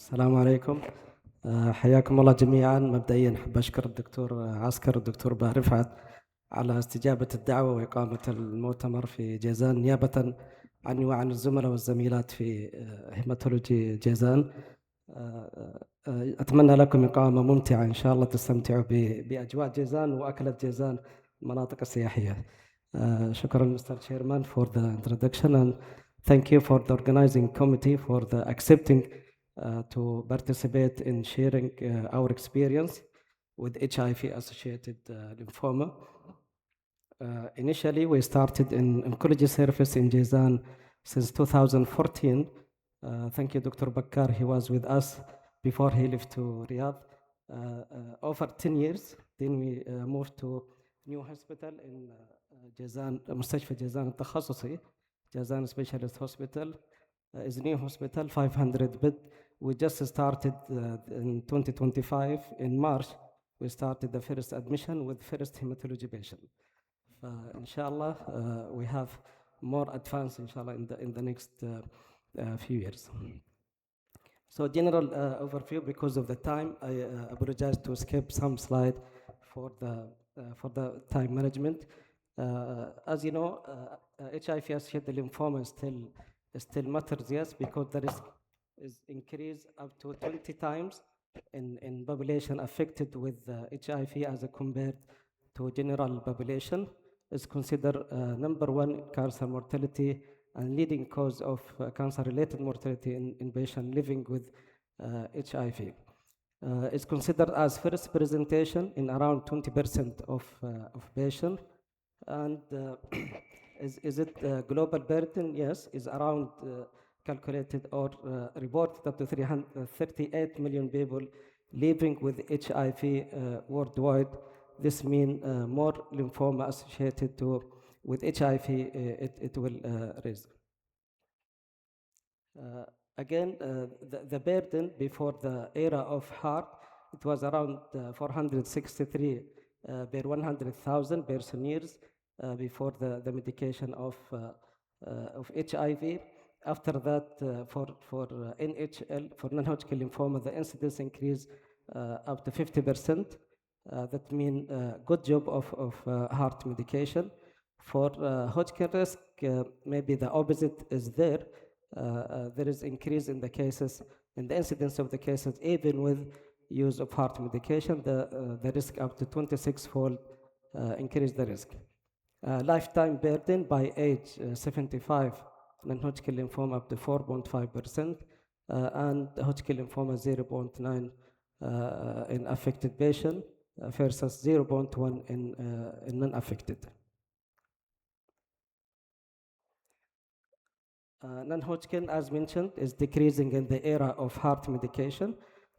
السلام عليكم. حياكم الله جميعا. مبدئيا أحب أشكر الدكتور عسكر والدكتور باهر رفعت على استجابة الدعوة وإقامة المؤتمر في جيزان نيابة عني وعن الزملاء والزميلات في هيماتولوجي جيزان. أتمنى لكم إقامة ممتعة إن شاء الله، تستمتعوا بأجواء جيزان وأكلة جيزان، المناطق السياحية. شكرا Mr. Chairman for the introduction, and thank you for the organizing committee for the accepting to participate in sharing our experience with HIV-associated lymphoma. Initially, we started in oncology service in Jizan since 2014. Thank you, Dr. Bakkar. He was with us before he left to Riyadh. Over 10 years, then we moved to new hospital in Jizan, مستشفى جيزان التخصصي, Jizan Specialist Hospital. Is a new hospital, 500 bed. We just started in 2025. In March, we started the first admission with first hematology patient. Inshallah, we have more advance, inshallah, in the next few years. So general overview, because of the time, I apologize to skip some slide for the time management. As you know, HIV-associated lymphoma still matters, yes, because the risk is increased up to 20 times in population affected with HIV as compared to general population. Is considered number one cancer mortality and leading cause of cancer-related mortality in patients living with HIV. It's considered as first presentation in around 20% of patients. And is it global burden? Yes, is around calculated or reported up to 338 million people living with HIV worldwide. This means more lymphoma associated with HIV it will raise. Again, the burden before the era of heart, it was around 463 per 100,000 person years before the medication of HIV. After that, for NHL, for non-Hodgkin lymphoma, the incidence increased up to 50%. That means good job of heart medication. For Hodgkin risk, maybe the opposite is there. There is increase in the cases, in the incidence of the cases, even with use of heart medication, the risk up to 26-fold increase the risk. Lifetime burden by age 75, non-Hodgkin lymphoma up to 4.5%, and Hodgkin lymphoma 0.9 in affected patient versus 0.1 in non-affected. Non-Hodgkin, as mentioned, is decreasing in the era of heart medication,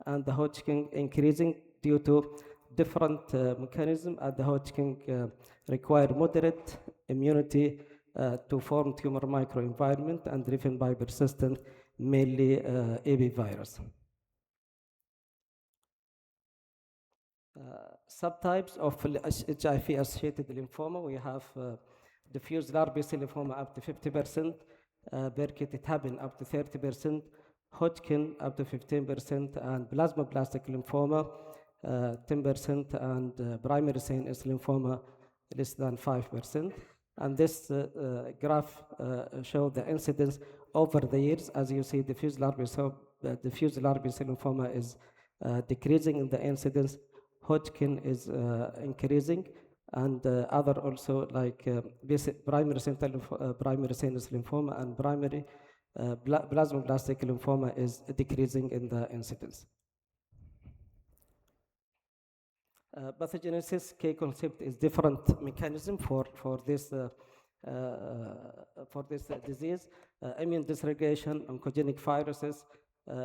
and the Hodgkin increasing due to different mechanisms. And the Hodgkin require moderate immunity to form tumor microenvironment and driven by persistent, mainly AB virus. Subtypes of HIV-associated lymphoma, we have diffuse large B-cell lymphoma up to 50%, Burkitt it happen up to 30%, Hodgkin up to 15%, and plasmablastic lymphoma 10%, and primary CNS lymphoma less than 5%. And this graph shows the incidence over the years. As you see, diffuse large B-cell lymphoma is decreasing in the incidence. Hodgkin is increasing, and other also like primary CNS lymphoma and primary plasmablastic lymphoma is decreasing in the incidence. Pathogenesis key concept is different mechanism for this disease. Immune dysregulation, oncogenic viruses,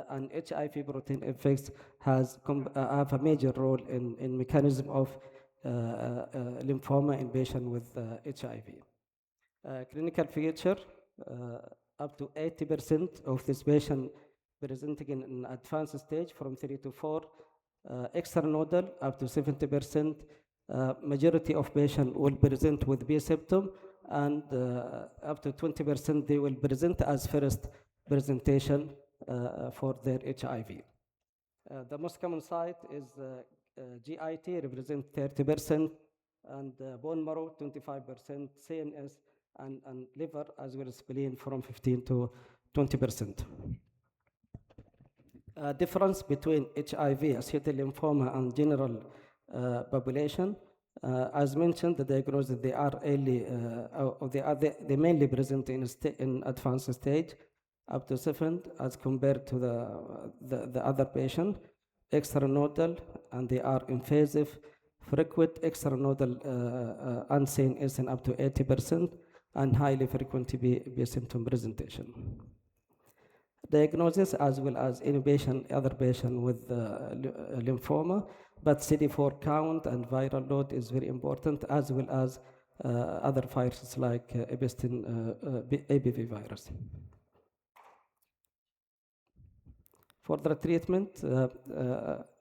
and HIV protein effects have a major role in mechanism of lymphoma in patients with HIV. Clinical feature, up to 80% of this patient presenting in an advanced stage from 3 to 4, extranodal up to 70%. Majority of patients will present with B symptom, and up to 20% they will present as first presentation for their HIV. The most common site is GIT, represent 30%, and bone marrow 25%, CNS and liver as well as spleen from 15 to 20%. Difference between HIV-associated lymphoma and general population. As mentioned, the diagnosis, they are early, they mainly present in advanced stage, up to 7, as compared to the other patient, extranodal, and they are invasive, frequent extranodal unseen is in up to 80%, and highly frequent be symptom presentation. Diagnosis as well as any patient, other patient with lymphoma, but CD4 count and viral load is very important, as well as other viruses like ABV virus. For the treatment,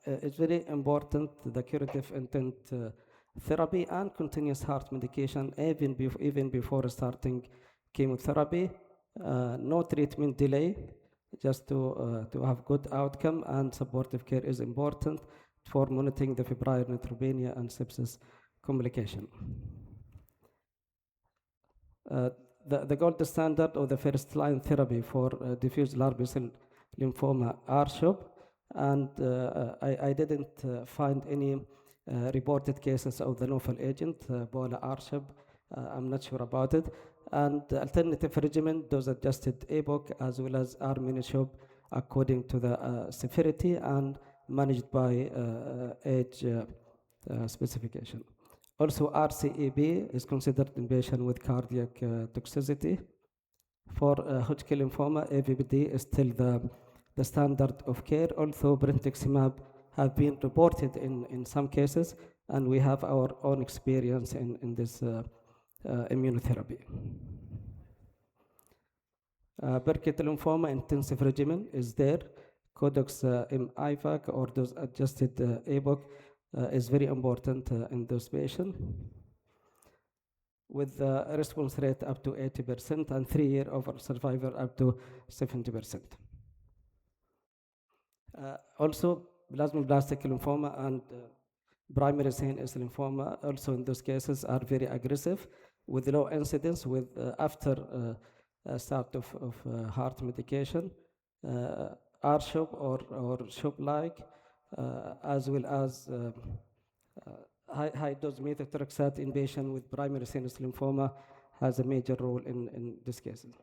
it's very important the curative intent therapy and continuous heart medication even before starting chemotherapy. No treatment delay, just to have good outcome, and supportive care is important for monitoring the febrile neutropenia and sepsis complication. The gold standard of the first line therapy for diffuse large B-cell lymphoma R-CHOP, and I didn't find any reported cases of the novel agent, Bola R-CHOP. I'm not sure about it. And alternative regimen, dose adjusted EPOC as well as R-Minichop according to the severity and managed by age specification. Also, RCEB is considered in patient with cardiac toxicity. For Hodgkin lymphoma, AVBD is still the standard of care, although brentuximab have been reported in some cases, and we have our own experience in this immunotherapy. Burkitt lymphoma intensive regimen is there. Codex IVAC or dose adjusted EPOC is very important in those patients, with a response rate up to 80% and 3-year overall survival up to 70%. Also, plasmablastic lymphoma and primary CNS lymphoma, also in those cases, are very aggressive with low incidence with after start of heart medication, R-CHOP or CHOP-like, as well as high-dose methotrexate in patient with primary CNS lymphoma has a major role in these cases.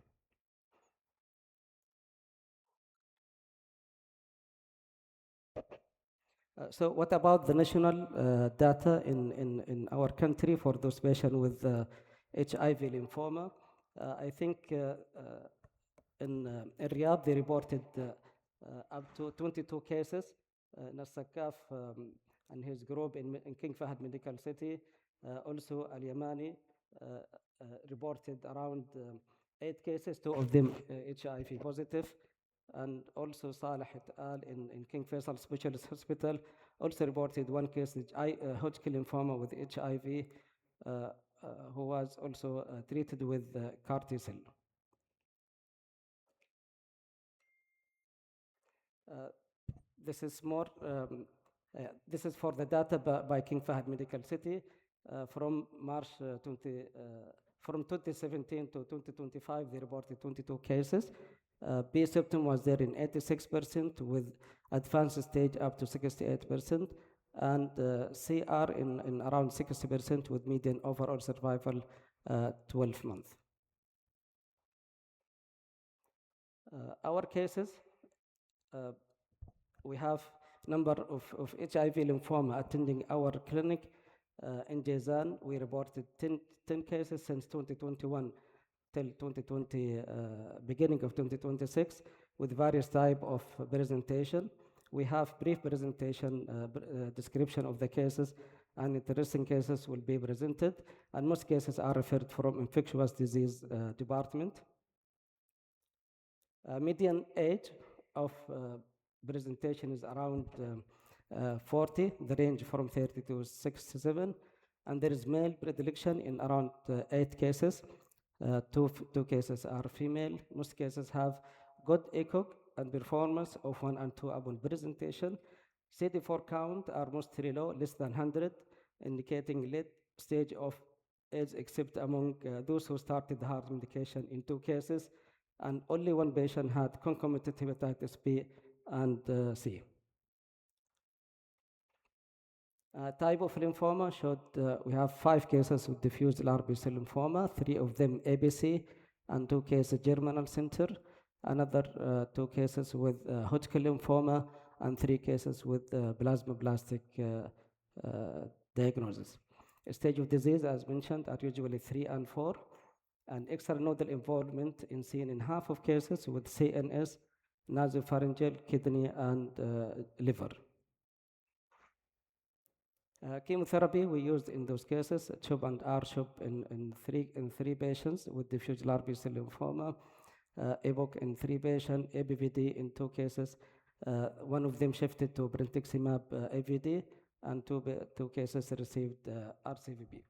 So what about the national data in our country for those patients with HIV lymphoma? I think in Riyadh, they reported up to 22 cases. Nassakaf and his group in King Fahd Medical City. Also, Al-Yamani reported around 8 cases, 2 of them HIV positive. And also Saleh et al. in King Faisal Specialist Hospital also reported 1 case, Hodgkin lymphoma with HIV, who was also treated with CAR T-cell. This is more. This is for the data by King Fahd Medical City from March from 2017 to 2025. They reported 22 cases. B symptom was there in 86% with advanced stage up to 68%, and CR in around 60% with median overall survival 12 months. Our cases, we have number of HIV lymphoma attending our clinic in Jazan. We reported 10 cases since 2021 till 2020, beginning of 2026, with various type of presentation. We have brief presentation, description of the cases, and interesting cases will be presented, and most cases are referred from infectious disease department. Median age of presentation is around 40, the range from 30 to 67, and there is male predilection in around 8 cases. Two cases are female. Most cases have good ECOG and performance of 1 and 2 upon presentation. CD4 count are mostly low, less than 100, indicating late stage of AIDS, except among those who started heart medication in 2 cases, and only 1 patient had concomitant hepatitis B and C. Type of lymphoma showed we have 5 cases with diffuse large B-cell lymphoma, 3 of them ABC, and 2 cases germinal center, another 2 cases with Hodgkin lymphoma, and 3 cases with plasmablastic diagnosis. Stage of disease, as mentioned, are usually 3 and 4, and extranodal involvement is seen in half of cases with CNS, nasopharyngeal, kidney, and liver. Chemotherapy we used in those cases, CHOP and R-CHOP in 3 patients with diffuse large B-cell lymphoma, EPOC in 3 patients, ABVD in 2 cases. 1 of them shifted to brentuximab AVD, and 2 cases received RCVB.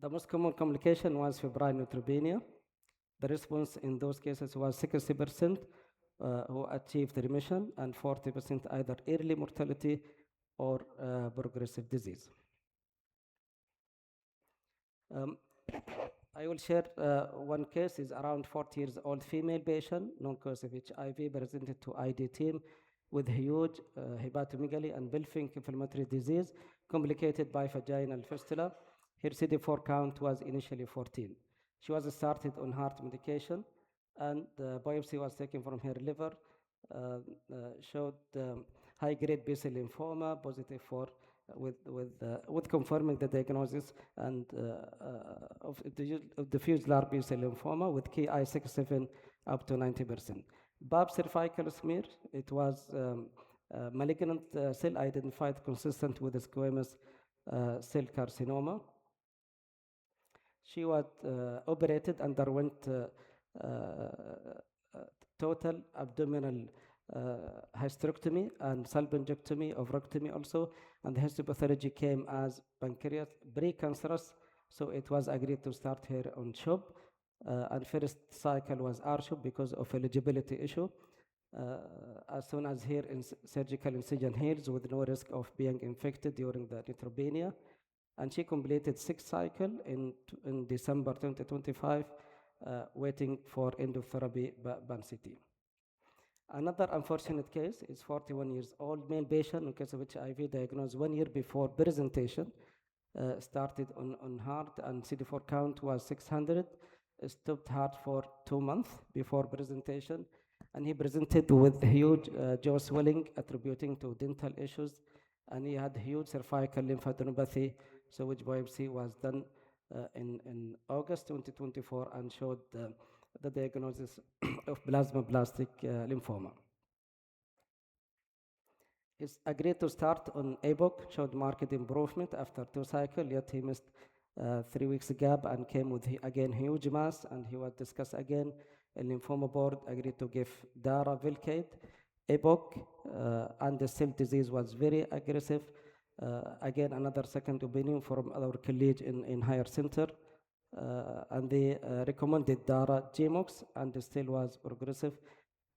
The most common complication was febrile neutropenia. The response in those cases was 60% who achieved remission, and 40% either early mortality or progressive disease. I will share 1 case. Is around 40 years old female patient, non-cause of HIV, presented to ID team with huge hepatomegaly and pelvic inflammatory disease complicated by vaginal fistula. Her CD4 count was initially 14. She was started on heart medication, and biopsy was taken from her liver, showed high-grade B-cell lymphoma, positive for with confirming the diagnosis and of diffuse large B-cell lymphoma with Ki-67 up to 90%. BAP cervical smear, it was malignant cell identified consistent with squamous cell carcinoma. She was operated, underwent total abdominal hysterectomy and salpingectomy, oophorectomy also, and the histopathology came as pancreas precancerous, so it was agreed to start her on CHOP, and first cycle was R-CHOP because of eligibility issue. As soon as her surgical incision heals with no risk of being infected during the neutropenia, and she completed 6 cycles in December 2025, waiting for end of therapy BAN-CT. Another unfortunate case is 41 years old male patient in case of HIV, diagnosed 1 year before presentation, started on heart, and CD4 count was 600, stopped heart for 2 months before presentation, and he presented with huge jaw swelling attributing to dental issues, and he had huge cervical lymphadenopathy, so which biopsy was done in August 2024 and showed the diagnosis of plasmablastic lymphoma. It's agreed to start on EPOC, showed marked improvement after 2 cycles, yet he missed 3 weeks gap and came with again huge mass, and he was discussed again. A lymphoma board agreed to give DARA Velcade, EPOC, and the cell disease was very aggressive. Again, another second opinion from our colleague in higher center, and they recommended DARA GMOX, and still was progressive.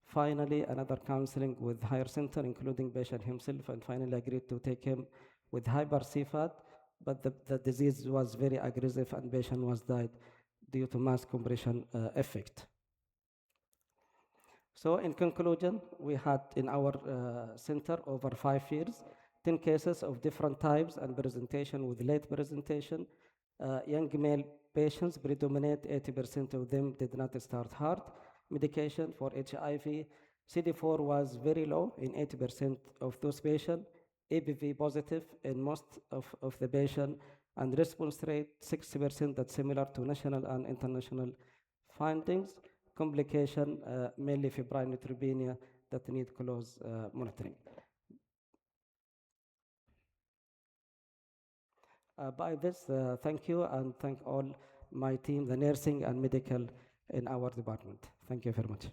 Finally, another counseling with higher center, including patient himself, and finally agreed to take him with hyper CFAT, but the disease was very aggressive and patient was died due to mass compression effect. So in conclusion, we had in our center over 5 years, 10 cases of different types and presentation with late presentation. Young male patients predominate, 80% of them did not start heart medication for HIV. CD4 was very low in 80% of those patients, ABV positive in most of the patients, and response rate 60%, that's similar to national and international findings. Complication, mainly febrile neutropenia that need close monitoring. By this, thank you, and thank all my team, the nursing and medical in our department. Thank you very much.